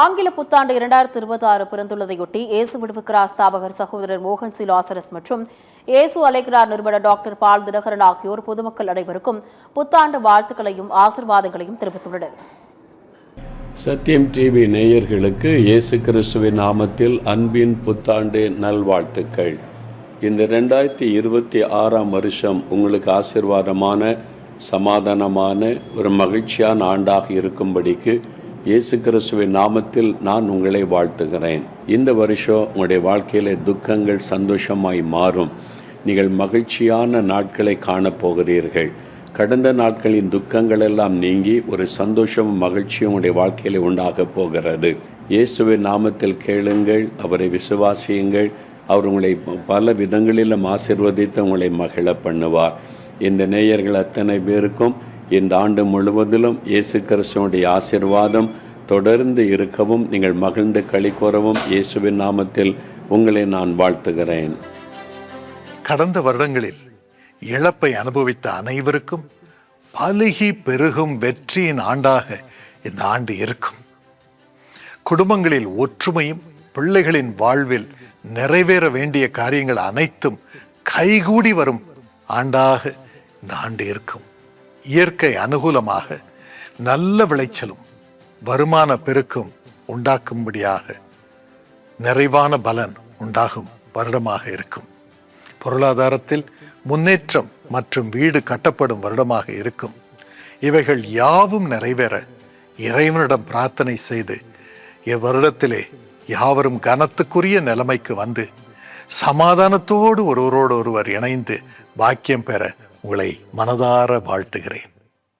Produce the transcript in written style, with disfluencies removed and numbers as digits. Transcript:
ஆங்கில புத்தாண்டு 2026 பிறந்துள்ளதையொட்டி இயேசு விடுவிக்கிறார் ஸ்தாபகர் சகோதரர் மோகன் சி லாசரஸ் மற்றும் இயேசு அலைக்கிறார் நிறுவனர் டாக்டர் பால் தினகரன் ஆகியோர் பொதுமக்கள் அனைவருக்கும் புத்தாண்டு வாழ்த்துக்களையும் ஆசீர்வாதங்களையும் தெரிவித்துள்ளனர். சத்தியம் டிவி நேயர்களுக்கு இயேசு கிறிஸ்துவின் நாமத்தில் அன்பின் புத்தாண்டு நல்வாழ்த்துக்கள். இந்த 2026 வருஷம் உங்களுக்கு ஆசீர்வாதமான, சமாதானமான, ஒரு மகிழ்ச்சியான ஆண்டாக இருக்கும்படிக்கு இயேசு கிறிஸ்துவின் நாமத்தில் நான் உங்களை வாழ்த்துகிறேன். இந்த வருஷம் உங்களுடைய வாழ்க்கையில் துக்கங்கள் சந்தோஷமாய் மாறும். நீங்கள் மகிழ்ச்சியான நாட்களை காணப்போகிறீர்கள். கடந்த நாட்களின் துக்கங்கள் எல்லாம் நீங்கி ஒரு சந்தோஷமும் மகிழ்ச்சியும் உங்களுடைய வாழ்க்கையில் உண்டாக போகிறது. இயேசுவின் நாமத்தில் கேளுங்கள், அவரை விசுவாசியுங்கள். அவர் உங்களை பல விதங்களிலும் ஆசீர்வதித்து உங்களை மகிழ பண்ணுவார். இந்த நேயர்கள் அத்தனை பேருக்கும் இந்த ஆண்டு முழுவதிலும் இயேசு கிறிஸ்துவினுடைய ஆசீர்வாதம் தொடர்ந்து இருக்கவும், நீங்கள் மகிழ்ந்து களி கூறவும் இயேசுவின் நாமத்தில் உங்களை நான் வாழ்த்துகிறேன். கடந்த வருடங்களில் இழப்பை அனுபவித்த அனைவருக்கும் பலுகி பெருகும் வெற்றியின் ஆண்டாக இந்த ஆண்டு இருக்கும். குடும்பங்களில் ஒற்றுமையும், பிள்ளைகளின் வாழ்வில் நிறைவேற வேண்டிய காரியங்கள் அனைத்தும் கைகூடி வரும் ஆண்டாக இந்த ஆண்டு இருக்கும். இயற்கை அனுகூலமாக நல்ல விளைச்சலும் வருமான பெருக்கும் உண்டாக்கும்படியாக நிறைவான பலன் உண்டாகும் வருடமாக இருக்கும். பொருளாதாரத்தில் முன்னேற்றம் மற்றும் வீடு கட்டப்படும் வருடமாக இருக்கும். இவைகள் யாவும் நிறைவேற இறைவனிடம் பிரார்த்தனை செய்து இவ்வருடத்திலே யாவரும் கனத்துக்குரிய நிலைமைக்கு வந்து சமாதானத்தோடு ஒருவரோடு ஒருவர் இணைந்து பாக்கியம் பெற உங்களை மனதார வாழ்த்துகிறேன்.